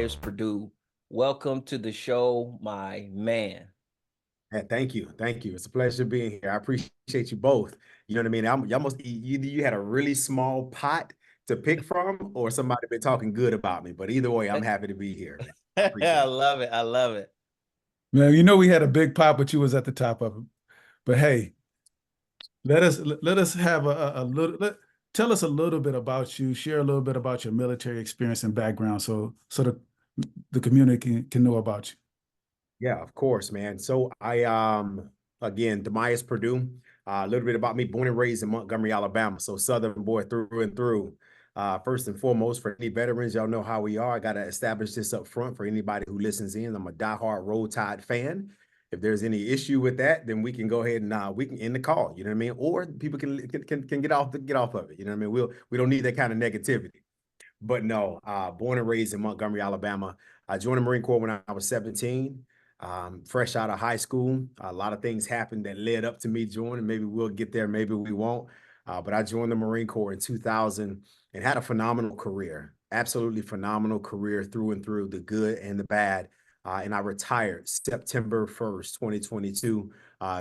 Dimyas Perdue. Welcome to the show, my man. Hey, thank you. Thank you. It's a pleasure being here. I appreciate you both. You know what I mean? You almost you had a really small pot to pick from, or somebody been talking good about me. But either way, I'm happy to be here. I I appreciate it. love it. I love it. Man, you know we had a big pot, but you was at the top of it. But hey, let us have a little tell us a little bit about you, share a little bit about your military experience and background so the community can know about you. Yeah, of course, man. So I again, Dimyas Perdue. A little bit about me, born and raised in Montgomery, Alabama. So Southern boy through and through. First and foremost, for any veterans, y'all know how we are. I gotta establish this up front for anybody who listens in. I'm a diehard Roll Tide fan. If there's any issue with that, then we can go ahead and we can end the call. You know what I mean? Or people can get off of it. You know what I mean? We don't need that kind of negativity. But no, born and raised in Montgomery, Alabama. I joined the Marine Corps when I was 17, fresh out of high school. A lot of things happened that led up to me joining. Maybe we'll get there, maybe we won't. But I joined the Marine Corps in 2000 and had a phenomenal career, absolutely phenomenal career through and through, the good and the bad. And I retired September 1st, 2022,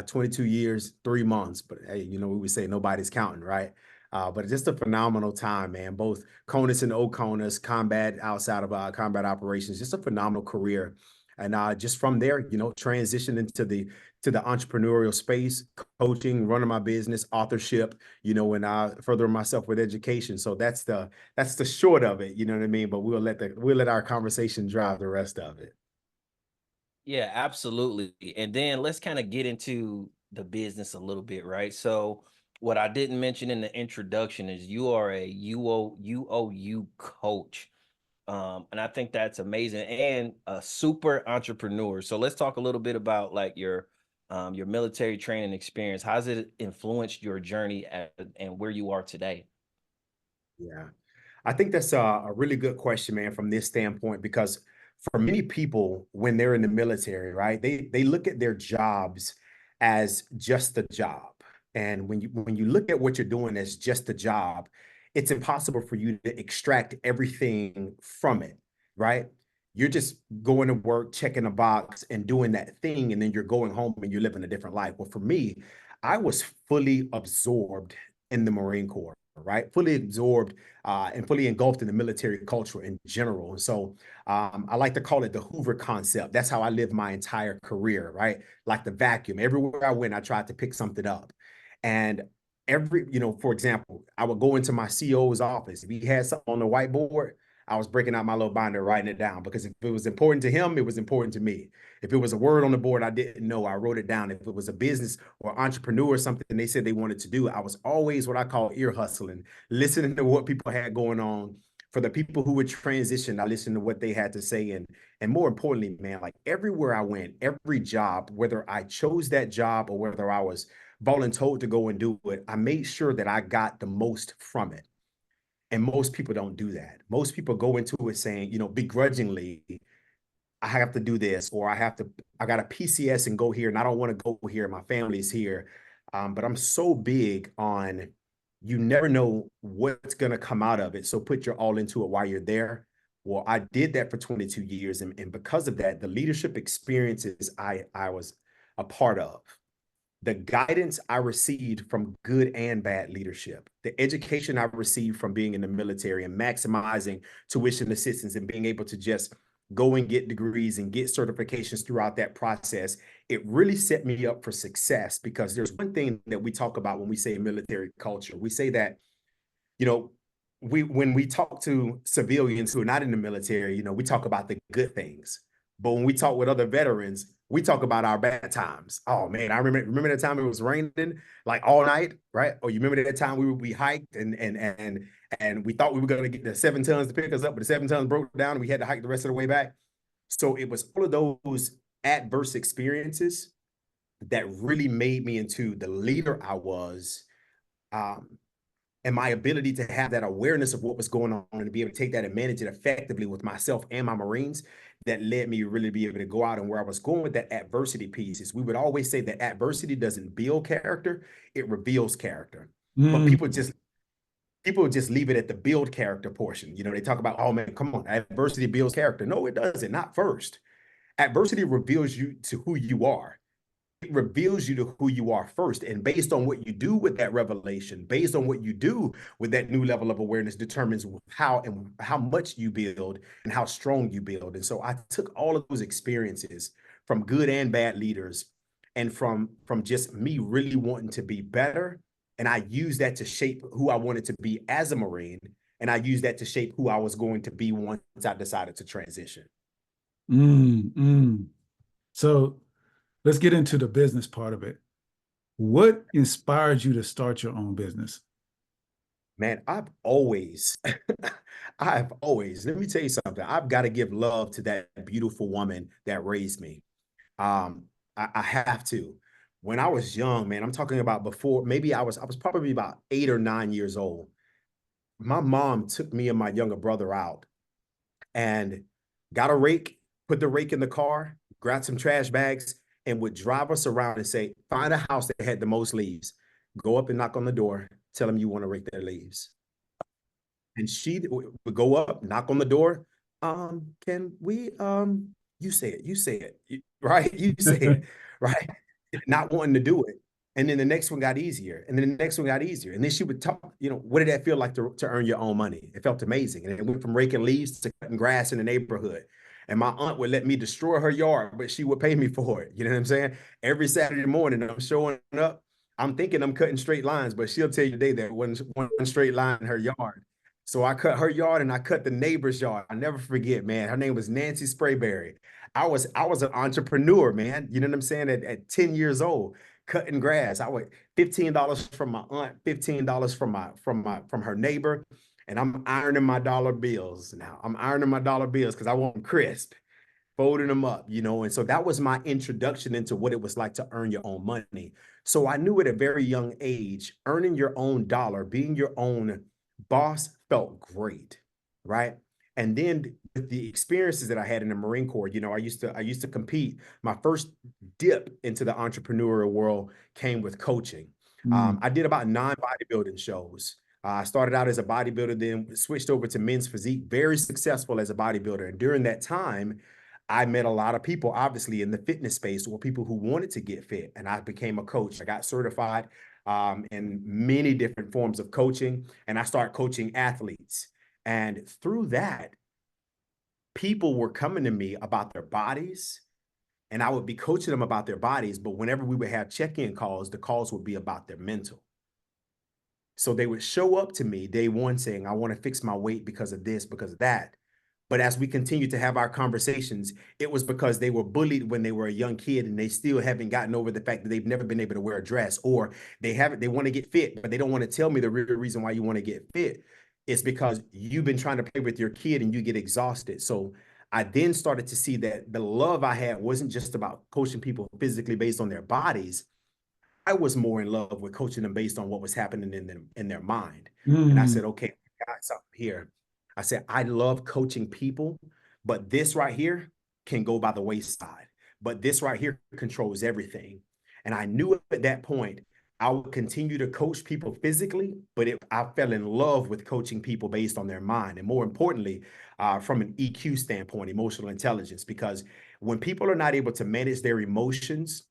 22 years, 3 months. But hey, you know, we would say nobody's counting, right? But just a phenomenal time, man. Both CONUS and OCONUS, combat outside of combat operations, just a phenomenal career. And just from there, you know, transitioned into the entrepreneurial space, coaching, running my business, authorship, you know, and furthering myself with education. So that's the short of it, you know what I mean? But we'll let our conversation drive the rest of it. Yeah, absolutely. And then let's kind of get into the business a little bit, right? So what I didn't mention in the introduction is you are a UOU coach. And I think that's amazing and a super entrepreneur. So let's talk a little bit about like your military training experience. How's it influenced your journey and where you are today? Yeah. I think that's a really good question, man, from this standpoint, because for many people, when they're in the military, right, they look at their jobs as just a job. And when you look at what you're doing as just a job, it's impossible for you to extract everything from it, right? You're just going to work, checking a box and doing that thing, and then you're going home and you're living a different life. Well, for me, I was fully absorbed in the Marine Corps, right? Fully absorbed and fully engulfed in the military culture in general. And so I like to call it the Hoover concept. That's how I lived my entire career, right? Like the vacuum. Everywhere I went, I tried to pick something up. And for example, I would go into my CO's office. If he had something on the whiteboard, I was breaking out my little binder, writing it down, because if it was important to him, it was important to me. If it was a word on the board I didn't know, I wrote it down. If it was a business or entrepreneur or something they said they wanted to do, I was always what I call ear hustling, listening to what people had going on. For the people who would transition, I listened to what they had to say. And more importantly, man, like everywhere I went, every job, whether I chose that job or whether I was voluntold to go and do it, I made sure that I got the most from it. And most people don't do that. Most people go into it saying, you know, begrudgingly, I have to do this, or I got a PCS and go here, and I don't want to go here. My family's here. But I'm so big on, you never know what's going to come out of it. So put your all into it while you're there. Well, I did that for 22 years. And because of that, the leadership experiences I was a part of, the guidance I received from good and bad leadership, the education I received from being in the military and maximizing tuition assistance and being able to just go and get degrees and get certifications throughout that process, it really set me up for success. Because there's one thing that we talk about when we say military culture. We say that, you know, when we talk to civilians who are not in the military, you know, we talk about the good things. But when we talk with other veterans, we talk about our bad times. Oh man, I remember the time it was raining like all night, right? Or you remember that time we hiked and we thought we were going to get the 7 tons to pick us up, but the 7 tons broke down and we had to hike the rest of the way back. So it was all of those adverse experiences that really made me into the leader I was. And my ability to have that awareness of what was going on and to be able to take that and manage it effectively with myself and my Marines, that led me to really be able to go out. And where I was going with that adversity piece is, we would always say that adversity doesn't build character, it reveals character. But Mm. people just people just leave it at the build character portion. You know, they talk about, oh man, come on, adversity builds character. No, it doesn't, not first. Adversity reveals you to who you are. It reveals you to who you are first. And based on what you do with that revelation, based on what you do with that new level of awareness, determines how much you build and how strong you build. And so I took all of those experiences from good and bad leaders, and from just me really wanting to be better. And I used that to shape who I wanted to be as a Marine. And I used that to shape who I was going to be once I decided to transition. So let's get into the business part of it. What inspired you to start your own business? Man, let me tell you something. I've got to give love to that beautiful woman that raised me. I have to. When I was young, man, I'm talking about before, maybe I was probably about 8 or 9 years old. My mom took me and my younger brother out and got a rake, put the rake in the car, grabbed some trash bags, and would drive us around and say, find a house that had the most leaves. Go up and knock on the door, tell them you want to rake their leaves. And she would go up, knock on the door. Can we, you say it, right? You say it, right? Not wanting to do it. And then the next one got easier. And then the next one got easier. And then she would talk, what did that feel like to earn your own money? It felt amazing. And it went from raking leaves to cutting grass in the neighborhood. And my aunt would let me destroy her yard, but she would pay me for it. You know what I'm saying? Every Saturday morning, I'm showing up. I'm thinking I'm cutting straight lines, but she'll tell you today that wasn't one straight line in her yard. So I cut her yard and I cut the neighbor's yard. I never forget, man. Her name was Nancy Sprayberry. I was an entrepreneur, man. You know what I'm saying? At 10 years old, cutting grass. I would $15 from my aunt, $15 from her neighbor, and I'm ironing my dollar bills now. I'm ironing my dollar bills because I want them crisp, folding them up, and so that was my introduction into what it was like to earn your own money. So I knew at a very young age, earning your own dollar, being your own boss felt great, right? And then with the experiences that I had in the Marine Corps, I used to compete. My first dip into the entrepreneurial world came with coaching. I did about 9 bodybuilding shows. I started out as a bodybuilder, then switched over to men's physique, very successful as a bodybuilder. And during that time, I met a lot of people, obviously, in the fitness space, or people who wanted to get fit. And I became a coach. I got certified in many different forms of coaching, and I started coaching athletes. And through that, people were coming to me about their bodies, and I would be coaching them about their bodies. But whenever we would have check-in calls, the calls would be about their mental. So they would show up to me day one saying, I want to fix my weight because of this, because of that. But as we continue to have our conversations, it was because they were bullied when they were a young kid and they still haven't gotten over the fact that they've never been able to wear a dress, or they want to get fit, but they don't want to tell me the real reason why you want to get fit. It's because you've been trying to play with your kid and you get exhausted. So I then started to see that the love I had wasn't just about coaching people physically based on their bodies. I was more in love with coaching them based on what was happening in their mind. And I said, okay, I got something here. I said, I love coaching people, but this right here can go by the wayside. But this right here controls everything. And I knew at that point, I would continue to coach people physically, but I fell in love with coaching people based on their mind. And more importantly, from an EQ standpoint, emotional intelligence, because when people are not able to manage their emotions,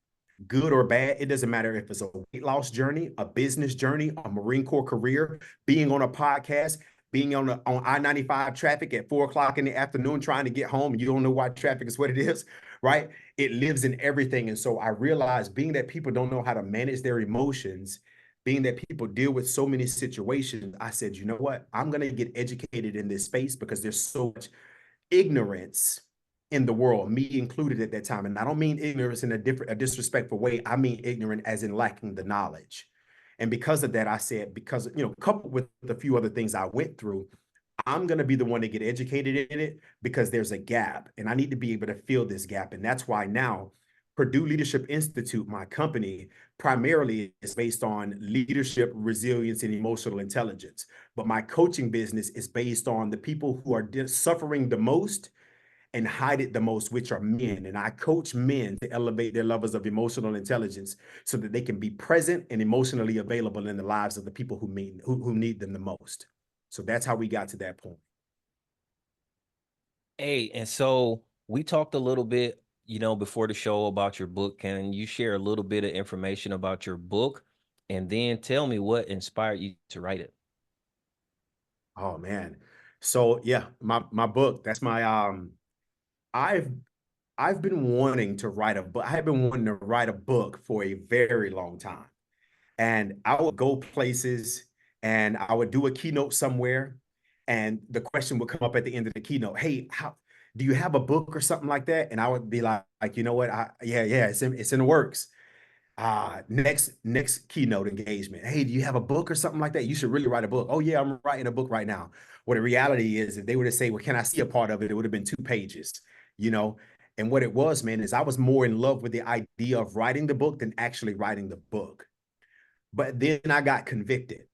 good or bad, it doesn't matter if it's a weight loss journey, a business journey, a Marine Corps career, being on a podcast, being on I-95 traffic at 4 o'clock in the afternoon, trying to get home, and you don't know why traffic is what it is, right? It lives in everything. And so I realized, being that people don't know how to manage their emotions, being that people deal with so many situations, I said, you know what? I'm going to get educated in this space because there's so much ignorance in the world, me included at that time. And I don't mean ignorance in a disrespectful way. I mean ignorant as in lacking the knowledge. And because of that, I said, because, coupled with a few other things I went through, I'm going to be the one to get educated in it because there's a gap and I need to be able to fill this gap. And that's why now Perdue Leadership Institute, my company, primarily is based on leadership, resilience, and emotional intelligence. But my coaching business is based on the people who are suffering the most and hide it the most, which are men. And I coach men to elevate their levels of emotional intelligence so that they can be present and emotionally available in the lives of the people who need them the most. So that's how we got to that point. Hey, and so we talked a little bit, before the show about your book. Can you share a little bit of information about your book and then tell me what inspired you to write it? Oh man. So yeah, my book, that's my I've I've been wanting to write a book. I've been wanting to write a book for a very long time. And I would go places and I would do a keynote somewhere. And the question would come up at the end of the keynote, hey, how do you have a book or something like that? And I would be like, you know what? Yeah, it's in the works. Next keynote engagement. Hey, do you have a book or something like that? You should really write a book. Oh yeah, I'm writing a book right now. Well, the reality is, if they were to say, well, can I see a part of it? It would have been 2 pages, you know? And what it was, man, is I was more in love with the idea of writing the book than actually writing the book. But then I got convicted.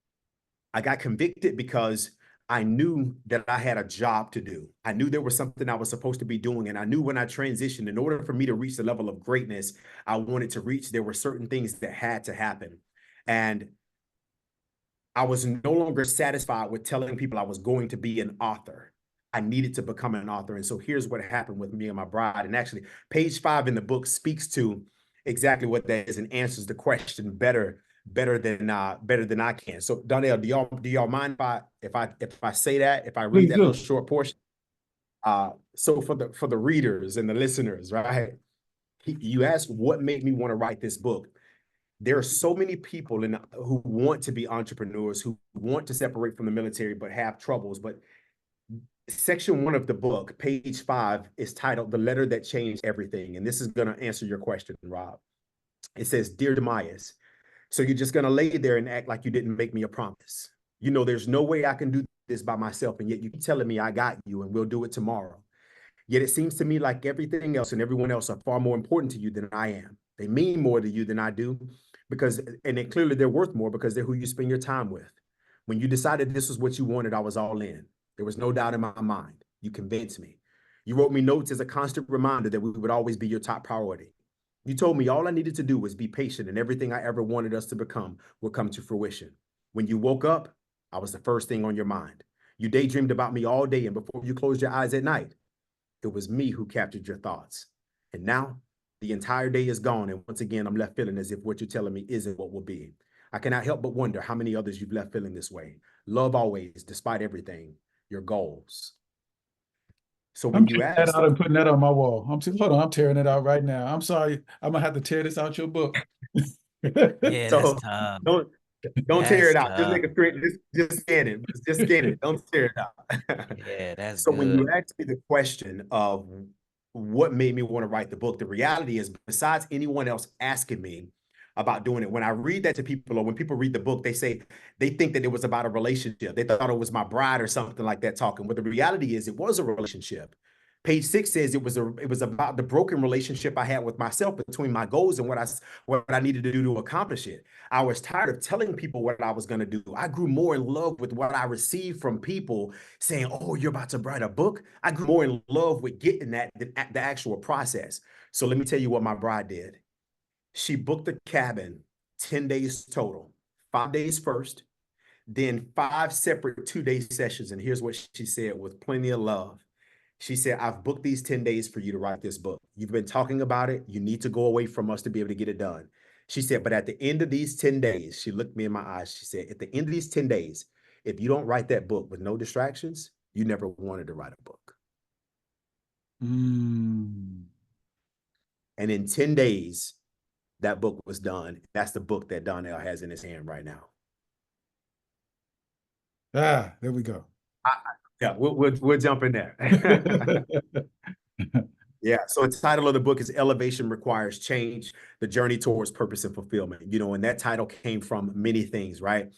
I got convicted because I knew that I had a job to do. I knew there was something I was supposed to be doing. And I knew when I transitioned, in order for me to reach the level of greatness I wanted to reach, there were certain things that had to happen. And I was no longer satisfied with telling people I was going to be an author. I needed to become an author. And so here's what happened with me and my bride. And actually, page 5 in the book speaks to exactly what that is and answers the question better than I can. So Donnell, do y'all mind if I say that, if I read Please that little do. short portion? So for the readers and the listeners, right? You asked what made me want to write this book. There are so many people who want to be entrepreneurs, who want to separate from the military, but have troubles. But section 1 of the book, page 5, is titled "The Letter That Changed Everything." And this is going to answer your question, Rob. It says, "Dear Dimyas, so you're just going to lay there and act like you didn't make me a promise. You know, there's no way I can do this by myself. And yet you keep telling me I got you and we'll do it tomorrow. Yet it seems to me like everything else and everyone else are far more important to you than I am. They mean more to you than I do clearly they're worth more because they're who you spend your time with. When you decided this was what you wanted, I was all in. There was no doubt in my mind. You convinced me. You wrote me notes as a constant reminder that we would always be your top priority. You told me all I needed to do was be patient and everything I ever wanted us to become would come to fruition. When you woke up, I was the first thing on your mind. You daydreamed about me all day, and before you closed your eyes at night, it was me who captured your thoughts. And now the entire day is gone. And once again, I'm left feeling as if what you're telling me isn't what will be. I cannot help but wonder how many others you've left feeling this way. Love always, despite everything, your goals." So I'm when you taking that ask out and putting that on my wall. Hold on, I'm tearing it out right now. I'm sorry. I'm gonna have to tear this out your book. Yeah, that's so tough. don't tear That's it out. Just tough. make a screen. Just scan it. Just scan it. Don't tear it out. Yeah, that's So when you good. ask me the question of what made me want to write the book, the reality is, besides anyone else asking me about doing it, when I read that to people, or when people read the book, they say they think that it was about a relationship. They thought it was my bride or something like that talking. But the reality is, it was a relationship. Page 6 says it was about the broken relationship I had with myself between my goals and what I needed to do to accomplish it. I was tired of telling people what I was going to do. I grew more in love with what I received from people saying, "Oh, you're about to write a book." I grew more in love with getting that than the actual process. So let me tell you what my bride did. She booked a cabin, 10 days total, 5 days first, then 5 separate 2-day sessions. And here's what she said with plenty of love. She said, "I've booked these 10 days for you to write this book. You've been talking about it. You need to go away from us to be able to get it done." She said, "But at the end of these 10 days," she looked me in my eyes. She said, "At the end of these 10 days, if you don't write that book with no distractions, you never wanted to write a book." Mm. And in 10 days, that book was done. That's the book that Donnell has in his hand right now. There we go. Yeah, we'll jump in there. Yeah. So the title of the book is "Elevation Requires Change: The Journey Towards Purpose and Fulfillment." And that title came from many things, right?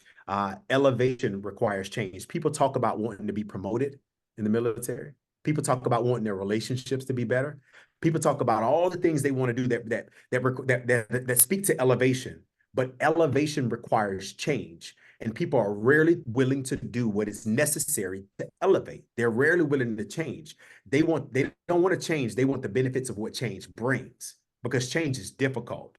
Elevation requires change. People talk about wanting to be promoted in the military. People talk about wanting their relationships to be better. People talk about all the things they want to do that speak to elevation. But elevation requires change. And people are rarely willing to do what is necessary to elevate. They're rarely willing to change. They don't want to change. They want the benefits of what change brings, because change is difficult.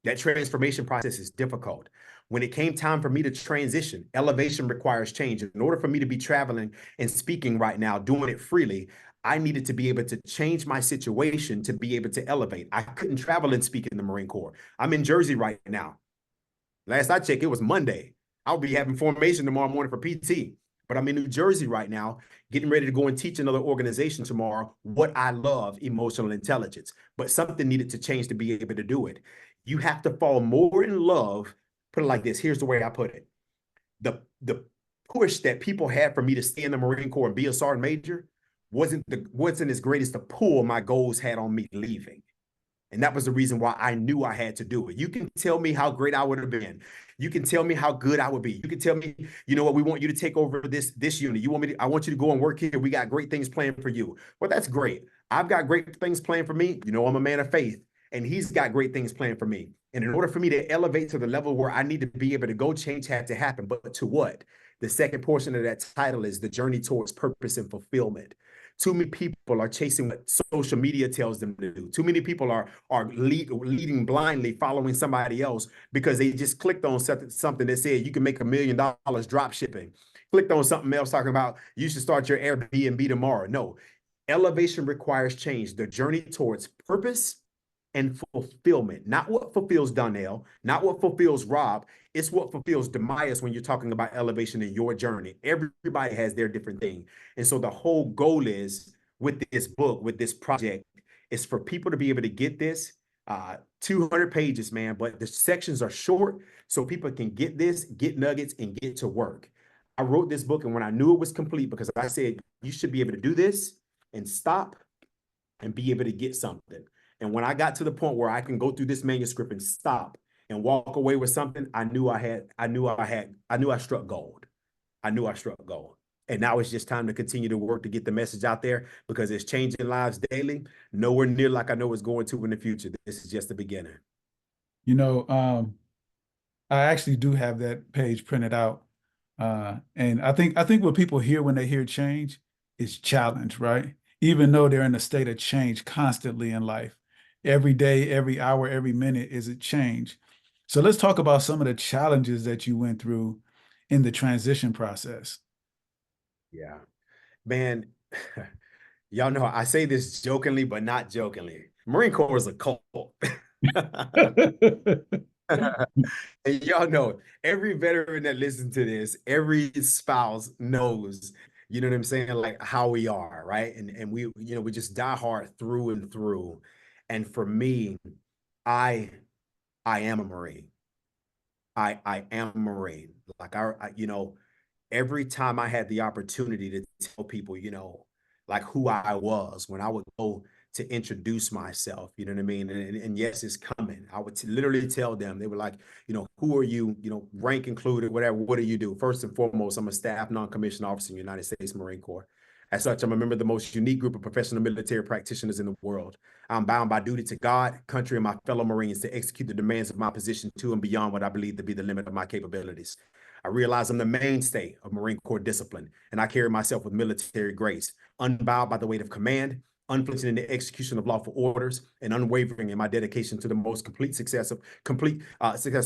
That transformation process is difficult. When it came time for me to transition, elevation requires change. In order for me to be traveling and speaking right now, doing it freely, I needed to be able to change my situation to be able to elevate. I couldn't travel and speak in the Marine Corps. I'm in Jersey right now. Last I checked, it was Monday. I'll be having formation tomorrow morning for PT, but I'm in New Jersey right now, getting ready to go and teach another organization tomorrow what I love, emotional intelligence. But something needed to change to be able to do it. You have to fall more in love. Put it like this. Here's the way I put it. The push that people had for me to stay in the Marine Corps and be a sergeant major wasn't as great as the pull my goals had on me leaving. And that was the reason why I knew I had to do it. You can tell me how great I would have been. You can tell me how good I would be. You can tell me, you know what, we want you to take over this unit. I want you to go and work here. We got great things planned for you. Well, that's great. I've got great things planned for me. You know, I'm a man of faith, and he's got great things planned for me. And in order for me to elevate to the level where I need to be able to go, change had to happen. But to what? The second portion of that title is the journey towards purpose and fulfillment. Too many people are chasing what social media tells them to do. Too many people are leading blindly, following somebody else because they just clicked on something that said you can make $1 million drop shipping. Clicked on something else talking about you should start your Airbnb tomorrow. No, elevation requires change. The journey towards purpose and fulfillment, not what fulfills Donnell, not what fulfills Rob. It's what fulfills Dimyas when you're talking about elevation in your journey. Everybody has their different thing. And so the whole goal is with this book, with this project, is for people to be able to get this 200 pages, man, but the sections are short so people can get this, get nuggets, and get to work. I wrote this book, and when I knew it was complete, because I said, you should be able to do this and stop and be able to get something. And when I got to the point where I can go through this manuscript and stop and walk away with something, I knew I struck gold. I knew I struck gold. And now it's just time to continue to work to get the message out there, because it's changing lives daily. Nowhere near like I know it's going to in the future. This is just the beginning. You know, I actually do have that page printed out. And I think what people hear when they hear change is challenge, right? Even though they're in a state of change constantly in life. Every day, every hour, every minute is a change. So let's talk about some of the challenges that you went through in the transition process. Yeah, man, y'all know I say this jokingly, but not jokingly. Marine Corps is a cult. And y'all know, every veteran that listens to this, every spouse knows, you know what I'm saying, like how we are, right? And we, you know, we just die hard through and through. And for me, I am a Marine. I am a Marine. Like you know, every time I had the opportunity to tell people, you know, like who I was, when I would go to introduce myself, you know what I mean? And yes, it's coming. I would literally tell them, they were like, you know, who are you? You know, rank included, whatever. What do you do? First and foremost, I'm a staff non-commissioned officer in the United States Marine Corps. As such, I'm a member of the most unique group of professional military practitioners in the world. I'm bound by duty to God, country, and my fellow Marines to execute the demands of my position to and beyond what I believe to be the limit of my capabilities. I realize I'm the mainstay of Marine Corps discipline, and I carry myself with military grace, unbowed by the weight of command, unflinching in the execution of lawful orders, and unwavering in my dedication to the most complete success of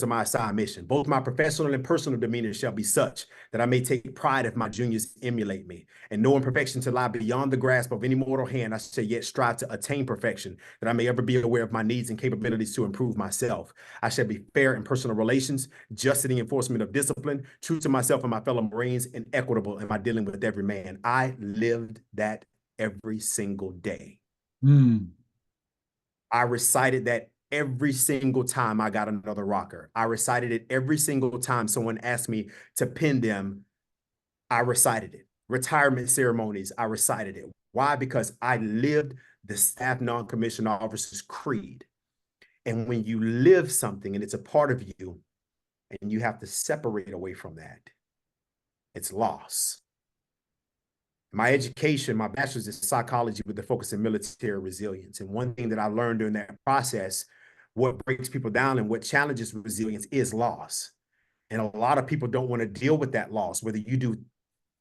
my assigned mission. Both my professional and personal demeanor shall be such that I may take pride if my juniors emulate me. And knowing perfection to lie beyond the grasp of any mortal hand, I shall yet strive to attain perfection, that I may ever be aware of my needs and capabilities to improve myself. I shall be fair in personal relations, just in the enforcement of discipline, true to myself and my fellow Marines, and equitable in my dealing with every man. I lived that every single day. I recited that every single time I got another rocker. I recited it every single time someone asked me to pin them. I recited it. Retirement ceremonies, I recited it. Why? Because I lived the staff non-commissioned officer's creed. And when you live something and it's a part of you and you have to separate away from that, it's loss. My education, my bachelor's in psychology with the focus in military resilience. And one thing that I learned during that process, what breaks people down and what challenges resilience is loss. And a lot of people don't want to deal with that loss, whether you do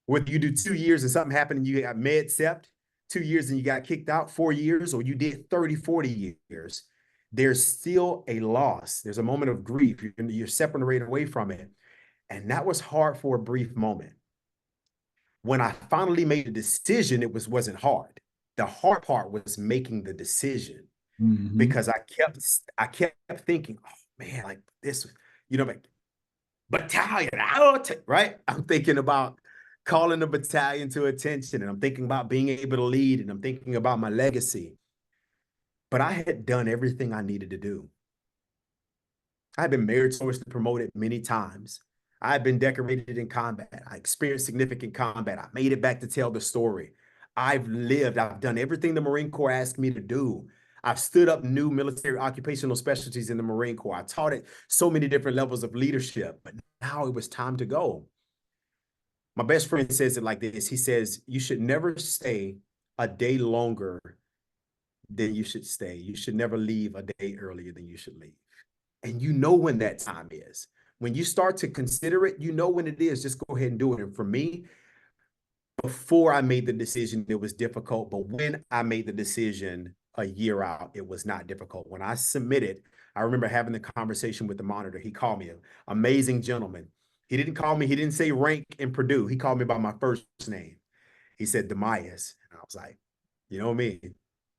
2 years and something happened and you got med-cept, 2 years and you got kicked out, 4 years, or you did 30, 40 years, there's still a loss. There's a moment of grief. You're separated away from it. And that was hard for a brief moment. When I finally made a decision, it wasn't hard. The hard part was making the decision, because I kept thinking, oh man, like this, like battalion, right? I'm thinking about calling the battalion to attention, and I'm thinking about being able to lead, and I'm thinking about my legacy. But I had done everything I needed to do. I've been meritoriously promoted many times. I've been decorated in combat. I experienced significant combat. I made it back to tell the story. I've done everything the Marine Corps asked me to do. I've stood up new military occupational specialties in the Marine Corps. I taught at so many different levels of leadership, but now it was time to go. My best friend says it like this. He says, you should never stay a day longer than you should stay. You should never leave a day earlier than you should leave. And you know when that time is. When you start to consider it, you know when it is. Just go ahead and do it. And for me, before I made the decision, it was difficult. But when I made the decision a year out, it was not difficult. When I submitted, I remember having the conversation with the monitor. He called me, an amazing gentleman. He didn't call me, he didn't say rank in Perdue. He called me by my first name. He said, Dimyas. And I was like, you know me.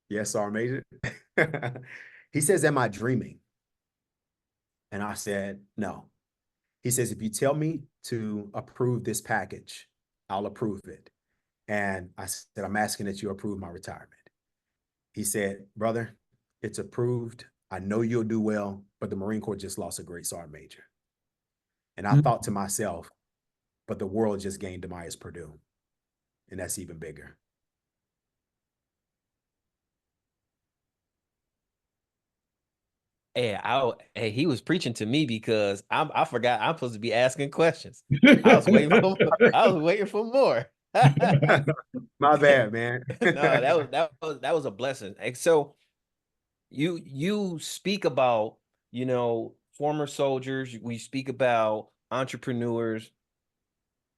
Yes, Sergeant Major. He says, am I dreaming? And I said, no. He says, if you tell me to approve this package, I'll approve it. And I said, I'm asking that you approve my retirement. He said, brother, it's approved. I know you'll do well, but the Marine Corps just lost a great Sergeant Major. And I thought to myself, but the world just gained Dimyas Perdue. And that's even bigger. Hey, he was preaching to me because I forgot I'm supposed to be asking questions. I was waiting for more. My bad, man. No, that was a blessing. And so you speak about, former soldiers, we speak about entrepreneurs.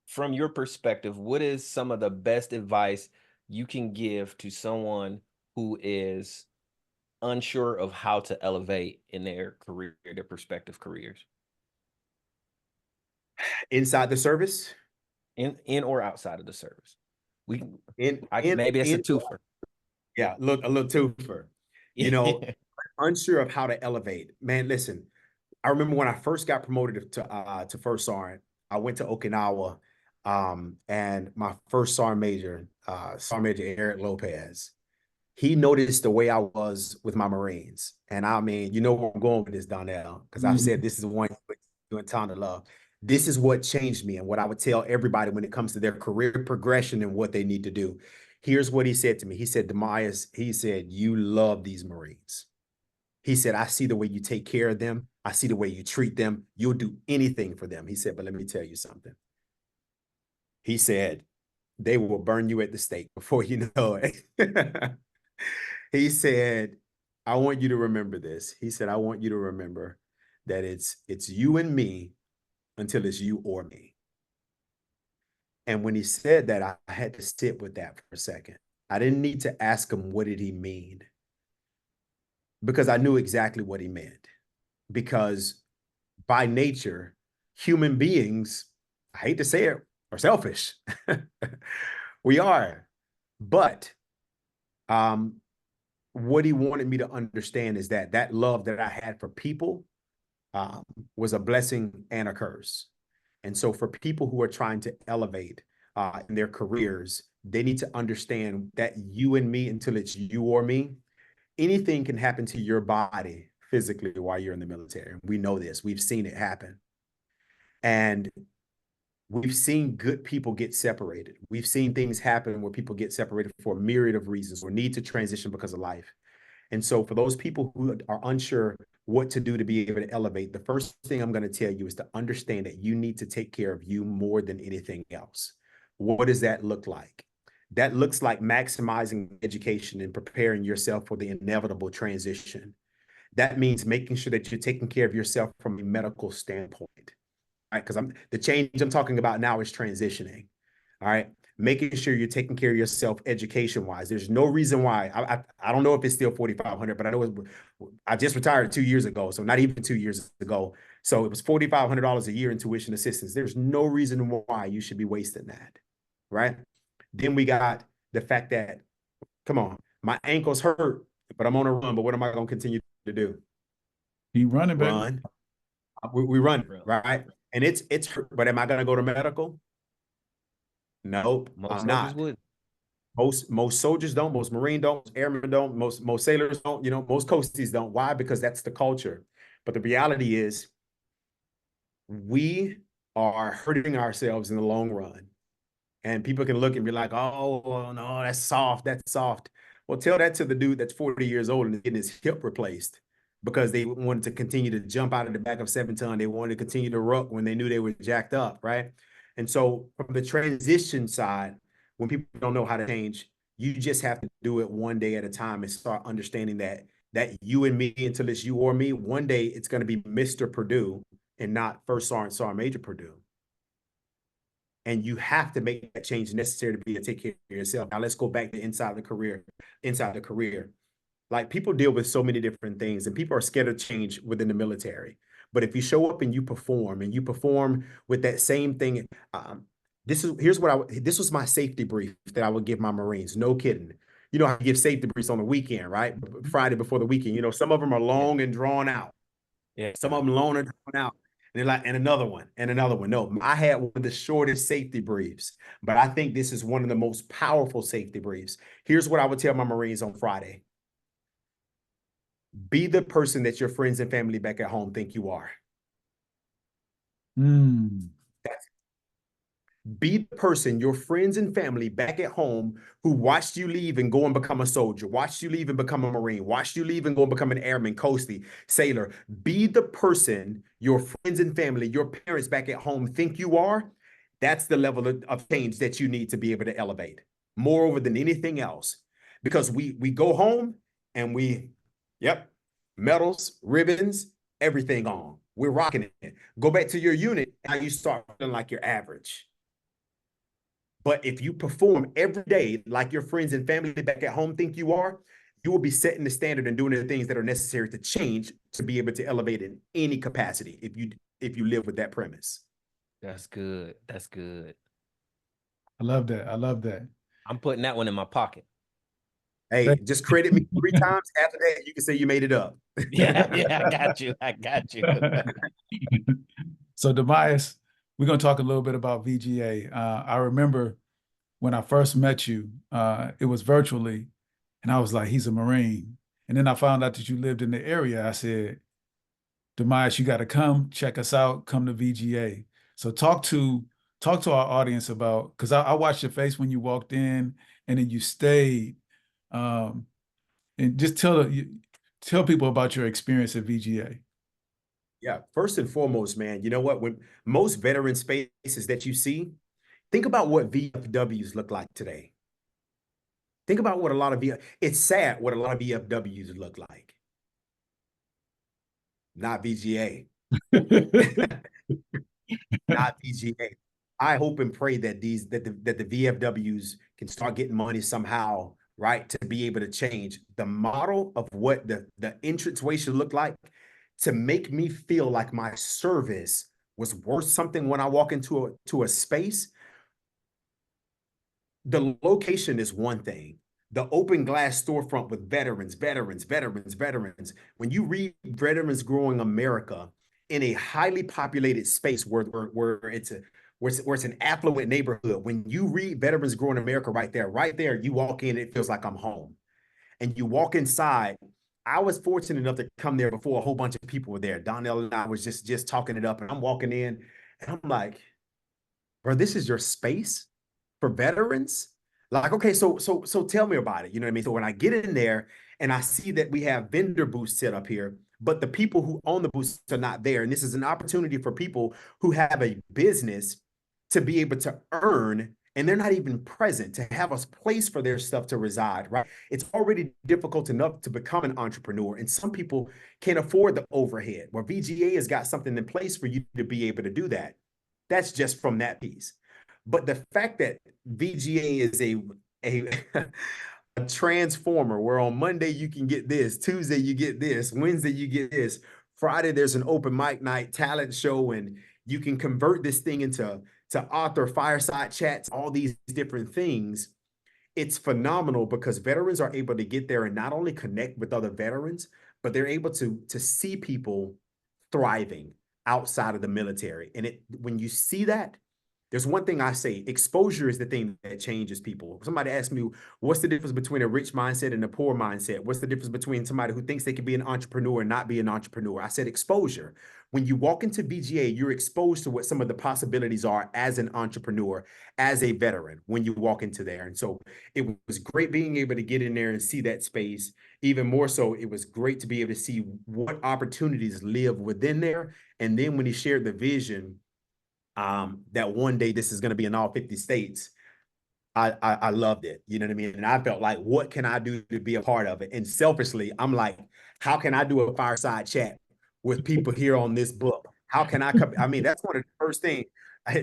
From your perspective, what is some of the best advice you can give to someone who is unsure of how to elevate in their career, their prospective careers, Inside the service? in or outside of the service? Maybe it's a twofer. Yeah, look, a little twofer. Unsure of how to elevate. Man, listen, I remember when I first got promoted to first sergeant, I went to Okinawa, and my first sergeant major, Sergeant Major Eric Lopez, he noticed the way I was with my Marines. And I mean, you know where I'm going with this, Donnell, because I've said this is one doing time to love. This is what changed me and what I would tell everybody when it comes to their career progression and what they need to do. Here's what he said to me. He said, Dimyas, he said, you love these Marines. He said, I see the way you take care of them. I see the way you treat them. You'll do anything for them. He said, but let me tell you something. He said, they will burn you at the stake before you know it. He said, I want you to remember this. He said, I want you to remember that it's you and me until it's you or me. And when he said that, I had to sit with that for a second. I didn't need to ask him, what did he mean? Because I knew exactly what he meant. Because by nature, human beings, I hate to say it, are selfish. We are. But what he wanted me to understand is that that love that I had for people was a blessing and a curse. And so for people who are trying to elevate in their careers, they need to understand that you and me, until it's you or me, anything can happen to your body physically while you're in the military. We know this. We've seen it happen. And we've seen good people get separated. We've seen things happen where people get separated for a myriad of reasons or need to transition because of life. And so for those people who are unsure what to do to be able to elevate, the first thing I'm going to tell you is to understand that you need to take care of you more than anything else. What does that look like? That looks like maximizing education and preparing yourself for the inevitable transition. That means making sure that you're taking care of yourself from a medical standpoint. Because the change I'm talking about now is transitioning. All right. Making sure you're taking care of yourself education wise. There's no reason why. I don't know if it's still 4,500, but I know I just retired 2 years ago. So not even 2 years ago. So it was $4,500 a year in tuition assistance. There's no reason why you should be wasting that. Right. Then we got the fact that, come on, my ankle's hurt, but I'm on a run. But what am I going to continue to do? Keep running, baby. Run. We run, right? And it's hurt, but am I going to go to medical? Nope, I'm not. Would. Most soldiers don't, most Marine don't, most airmen don't, most sailors don't, most coasties don't. Why? Because that's the culture. But the reality is we are hurting ourselves in the long run. And people can look and be like, oh, no, that's soft. That's soft. Well, tell that to the dude that's 40 years old and getting his hip replaced because they wanted to continue to jump out of the back of 7-ton. They wanted to continue to ruck when they knew they were jacked up, right? And so from the transition side, when people don't know how to change, you just have to do it one day at a time and start understanding that you and me, until it's you or me, one day it's going to be Mr. Perdue and not First Sergeant Major Perdue. And you have to make that change necessary to be able to take care of yourself. Now let's go back to inside the career. Like people deal with so many different things and people are scared of change within the military. But if you show up and you perform with that same thing, this was my safety brief that I would give my Marines. No kidding. You know how you give safety briefs on the weekend, right? Friday before the weekend. Some of them are long and drawn out. Yeah. Some of them long and drawn out. And they're like, and another one, and another one. No, I had one of the shortest safety briefs, but I think this is one of the most powerful safety briefs. Here's what I would tell my Marines on Friday. Be the person that your friends and family back at home think you are. Be the person your friends and family back at home who watched you leave and go and become a soldier, watched you leave and become a Marine, watched you leave and go and become an airman, coastie, sailor. Be the person your friends and family, your parents back at home think you are. That's the level of change that you need to be able to elevate, moreover than anything else. Because we go home and medals, ribbons, everything on. We're rocking it. Go back to your unit, now you start feeling like you're average. But if you perform every day like your friends and family back at home think you are, you will be setting the standard and doing the things that are necessary to change to be able to elevate in any capacity if you live with that premise. That's good. That's good. I love that. I love that. I'm putting that one in my pocket. Hey, just credit me 3 times. After that, you can say you made it up. Yeah, I got you. I got you. So, Dimyas, we're going to talk a little bit about VGA. I remember when I first met you, it was virtually, and I was like, he's a Marine. And then I found out that you lived in the area. I said, Dimyas, you got to come check us out, come to VGA. So talk to our audience about, because I watched your face when you walked in and then you stayed. And just tell people about your experience at VGA. Yeah, first and foremost, man, you know what? When most veteran spaces that you see, think about what VFWs look like today. Think about what it's sad what a lot of VFWs look like. Not VGA. Not VGA. I hope and pray that the VFWs can start getting money somehow, right, to be able to change the model of what the entranceway should look like, to make me feel like my service was worth something when I walk into a space. The location is one thing. The open glass storefront with veterans. When you read Veterans Growing America in a highly populated space where it's an affluent neighborhood, when you read Veterans Growing America right there, you walk in, it feels like I'm home. And you walk inside. I was fortunate enough to come there before a whole bunch of people were there. Donnell and I was just talking it up, and I'm walking in, and I'm like, bro, this is your space for veterans? Like, okay, so tell me about it. You know what I mean? So when I get in there and I see that we have vendor booths set up here, but the people who own the booths are not there. And this is an opportunity for people who have a business to be able to earn, and they're not even present, to have a place for their stuff to reside, right? It's already difficult enough to become an entrepreneur, and some people can't afford the overhead, where VGA has got something in place for you to be able to do that. That's just from that piece. But the fact that VGA is a a transformer where on Monday you can get this, Tuesday you get this, Wednesday you get this, Friday there's an open mic night talent show, and you can convert this thing into author fireside chats, all these different things. It's phenomenal because veterans are able to get there and not only connect with other veterans, but they're able to see people thriving outside of the military. And when you see that, there's one thing I say, exposure is the thing that changes people. Somebody asked me, what's the difference between a rich mindset and a poor mindset? What's the difference between somebody who thinks they can be an entrepreneur and not be an entrepreneur? I said exposure. When you walk into VGA, you're exposed to what some of the possibilities are as an entrepreneur, as a veteran, when you walk into there. And so it was great being able to get in there and see that space. Even more so, it was great to be able to see what opportunities live within there. And then when he shared the vision, that one day this is going to be in all 50 states, I loved it. You know what I mean? And I felt like, what can I do to be a part of it? And selfishly, I'm like, how can I do a fireside chat with people here on this book? How can I come? I mean, that's one of the first things.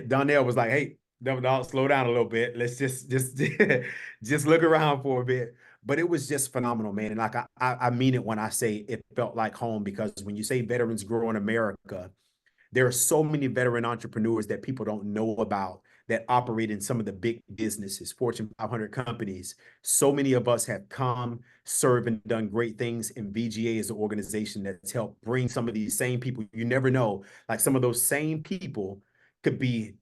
Donnell was like, hey, don't slow down a little bit. Let's just just look around for a bit. But it was just phenomenal, man. And like I mean it when I say it felt like home, because when you say veterans grow in America, there are so many veteran entrepreneurs that people don't know about that operate in some of the big businesses, Fortune 500 companies. So many of us have come, served, and done great things. And VGA is an organization that's helped bring some of these same people. You never know, like some of those same people could be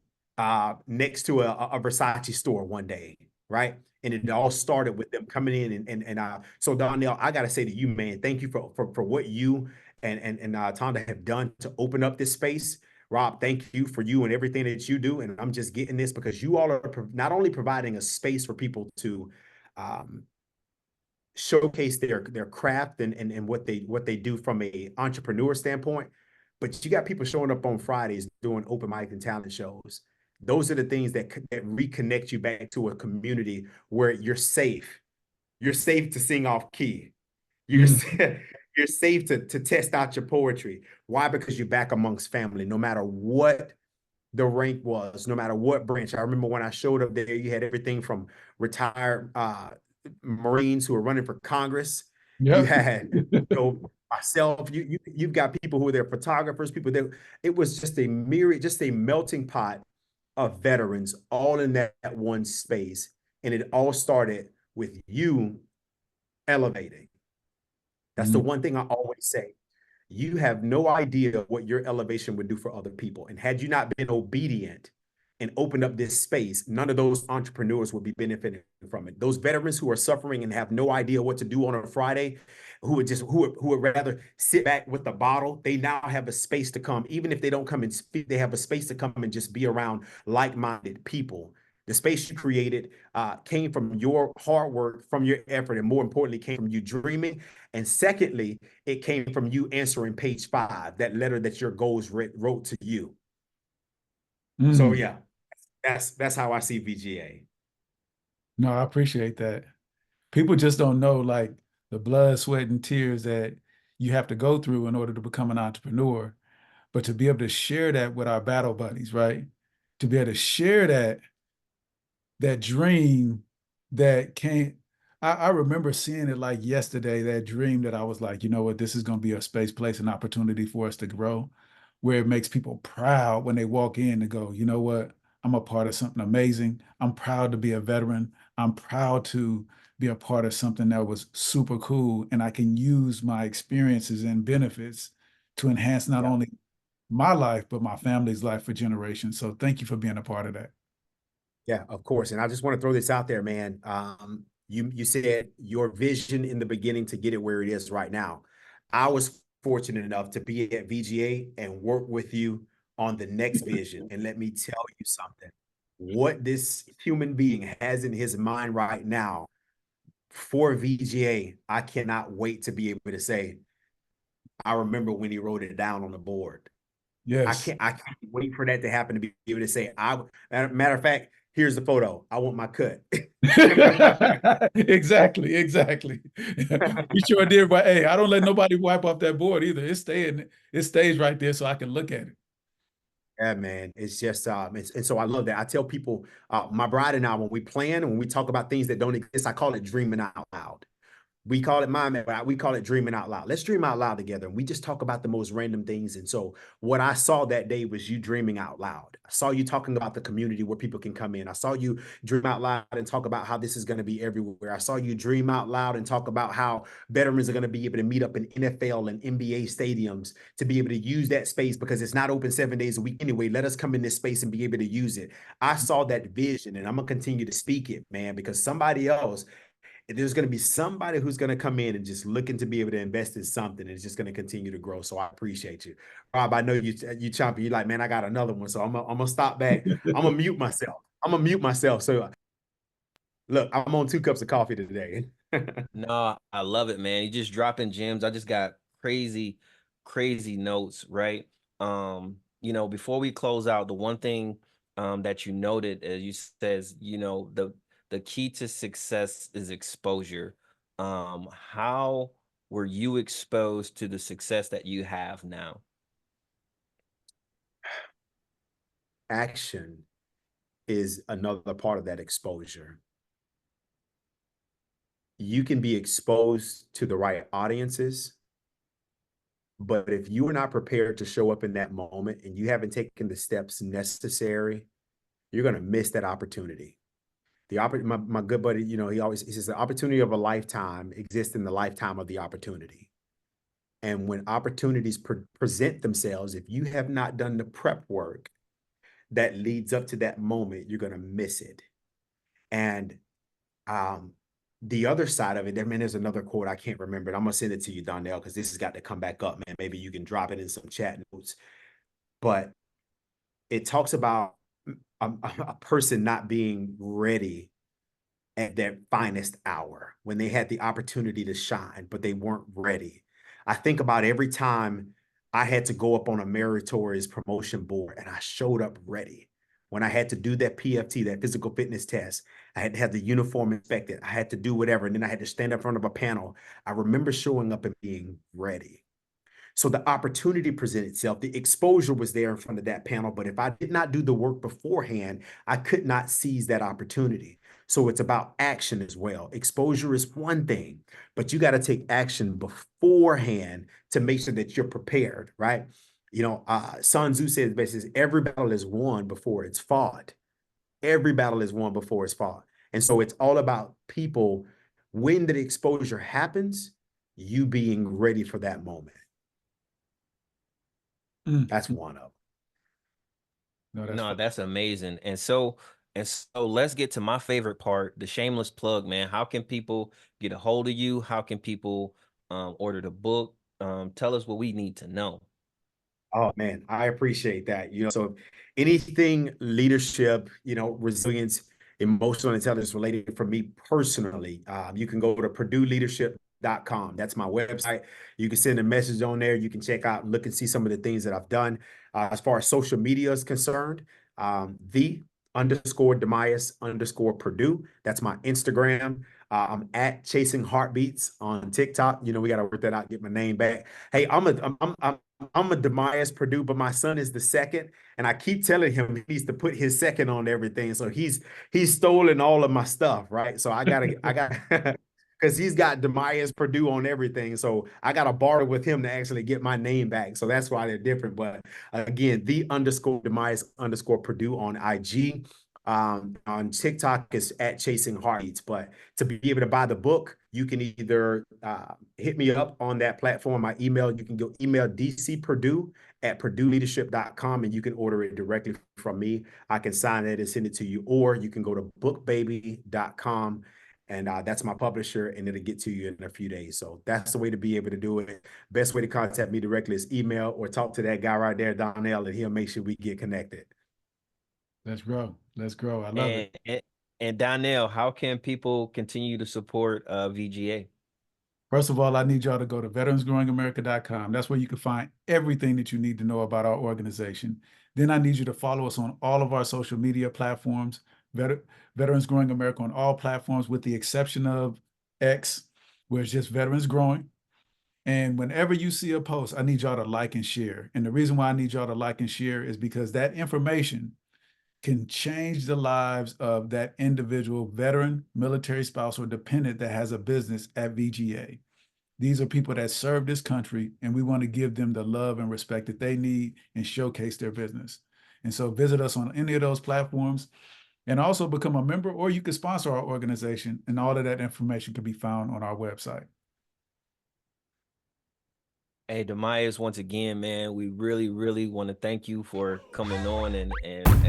next to a Versace store one day, right? And it all started with them coming in. And so Donnell, I got to say to you, man, thank you for what you and Tonda have done to open up this space. Rob, thank you for you and everything that you do. And I'm just getting this because you all are not only providing a space for people to showcase their craft and what they do from a entrepreneur standpoint, but you got people showing up on Fridays doing open mic and talent shows. Those are the things that reconnect you back to a community where you're safe. You're safe to sing off key. You're you're safe to test out your poetry. Why? Because you're back amongst family, no matter what the rank was, no matter what branch. I remember when I showed up there, you had everything from retired Marines who were running for Congress. Yep. You had myself. You've got people who were there, photographers, people there. It was just a myriad, just a melting pot of veterans, all in that one space, and it all started with you elevating. That's the one thing I always say. You have no idea what your elevation would do for other people. And had you not been obedient and opened up this space, none of those entrepreneurs would be benefiting from it. Those veterans who are suffering and have no idea what to do on a Friday, who would rather sit back with the bottle, they now have a space to come. Even if they don't come and speak, they have a space to come and just be around like-minded people. The space you created came from your hard work, from your effort, and more importantly, came from you dreaming. And secondly, it came from you answering page 5, that letter that your goals wrote to you. So yeah, that's how I see VGA. No, I appreciate that. People just don't know like the blood, sweat, and tears that you have to go through in order to become an entrepreneur. But to be able to share that with our battle buddies, right? To be able to share that dream that came. I remember seeing it like yesterday, that dream that I was like, you know what, this is going to be a space, place, an opportunity for us to grow, where it makes people proud when they walk in to go, you know what, I'm a part of something amazing. I'm proud to be a veteran. I'm proud to be a part of something that was super cool. And I can use my experiences and benefits to enhance not only my life, but my family's life for generations. So thank you for being a part of that. Yeah, of course. And I just want to throw this out there, man. You said your vision in the beginning to get it where it is right now. I was fortunate enough to be at VGA and work with you on the next vision. And let me tell you something. What this human being has in his mind right now for VGA, I cannot wait to be able to say, I remember when he wrote it down on the board. Yes. I can't wait for that to happen, to be able to say, matter of fact, here's the photo. I want my cut. Exactly. We sure did, but hey, I don't let nobody wipe off that board either. It stays right there so I can look at it. Yeah, man. It's just and so I love that. I tell people, my bride and I, when we plan and when we talk about things that don't exist, I call it dreaming out loud. We call it mind map, but we call it dreaming out loud. Let's dream out loud together. And we just talk about the most random things. And so what I saw that day was you dreaming out loud. I saw you talking about the community where people can come in. I saw you dream out loud and talk about how this is going to be everywhere. I saw you dream out loud and talk about how veterans are going to be able to meet up in NFL and NBA stadiums to be able to use that space because it's not open 7 days a week anyway. Let us come in this space and be able to use it. I saw that vision and I'm going to continue to speak it, man, because somebody else, there's going to be somebody who's going to come in and just looking to be able to invest in something and it's just going to continue to grow. So I appreciate you, Rob. I know you chomping. You like, man, I got another one. So I'm gonna stop back. I'm gonna mute myself. So look, I'm on 2 cups of coffee today. No, I love it, man. You just dropping gems. I just got crazy, crazy notes, right? Before we close out, the one thing that you noted, you says, the key to success is exposure. How were you exposed to the success that you have now? Action is another part of that exposure. You can be exposed to the right audiences, but if you are not prepared to show up in that moment and you haven't taken the steps necessary, you're going to miss that opportunity. My good buddy, he says the opportunity of a lifetime exists in the lifetime of the opportunity. And when opportunities present themselves, if you have not done the prep work that leads up to that moment, you're going to miss it. And the other side of it, there's another quote. I can't remember it. I'm going to send it to you, Donnell, because this has got to come back up, man. Maybe you can drop it in some chat notes. But it talks about a person not being ready at their finest hour when they had the opportunity to shine, but they weren't ready. I think about every time I had to go up on a meritorious promotion board and I showed up ready. When I had to do that PFT, that physical fitness test, I had to have the uniform inspected. I had to do whatever. And then I had to stand in front of a panel. I remember showing up and being ready. So the opportunity presented itself. The exposure was there in front of that panel. But if I did not do the work beforehand, I could not seize that opportunity. So it's about action as well. Exposure is one thing, but you got to take action beforehand to make sure that you're prepared, right? Sun Tzu says, basically, every battle is won before it's fought. Every battle is won before it's fought. And so it's all about people, when the exposure happens, you being ready for that moment. That's one of them. No, that's amazing. And so let's get to my favorite part, the shameless plug, man. How can people get a hold of you? How can people order the book? Tell us what we need to know. Oh man, I appreciate that. So anything leadership, resilience, emotional intelligence related for me personally, you can go to PerdueLeadership.com. That's my website. You can send a message on there. You can check out, look and see some of the things that I've done. As far as social media is concerned, _Dimyas_Perdue. That's my Instagram. I'm at Chasing Heartbeats on TikTok. We got to work that out, get my name back. Hey, I'm a Dimyas Perdue, but my son is the second, and I keep telling him he needs to put his second on everything. So he's stolen all of my stuff, right? So I got because he's got Dimyas Perdue on everything. So I got to barter with him to actually get my name back. So that's why they're different. But again, _Dimyas_Perdue on IG. On TikTok is at Chasing Heartbeats. But to be able to buy the book, you can either hit me up on that platform. My email, you can go email dcperdue@PerdueLeadership.com and you can order it directly from me. I can sign it and send it to you, or you can go to bookbaby.com and that's my publisher, and it'll get to you in a few days. So that's the way to be able to do it. Best way to contact me directly is email or talk to that guy right there, Donnell, and he'll make sure we get connected. Let's grow. Let's grow. I love it. And Donnell, how can people continue to support VGA? First of all, I need y'all to go to veteransgrowingamerica.com. That's where you can find everything that you need to know about our organization. Then I need you to follow us on all of our social media platforms, Veterans Growing America on all platforms, with the exception of X, where it's just Veterans Growing. And whenever you see a post, I need y'all to like and share. And the reason why I need y'all to like and share is because that information can change the lives of that individual veteran, military spouse, or dependent that has a business at VGA. These are people that serve this country, and we want to give them the love and respect that they need and showcase their business. And so visit us on any of those platforms and also become a member, or you can sponsor our organization, and all of that information can be found on our website. Hey, Dimyas, once again, man, we really, really want to thank you for coming on and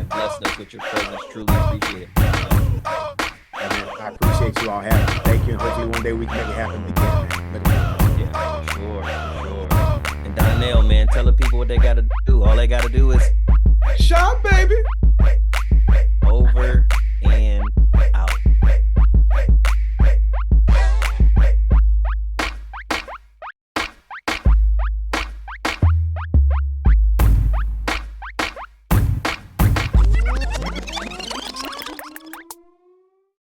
blessing us with your presence. Truly appreciate it. I appreciate you all having me. Thank you. And hopefully one day we can make it happen again, man. Yeah, for sure. And Donnell, man, tell the people what they got to do. All they got to do is shop, baby. over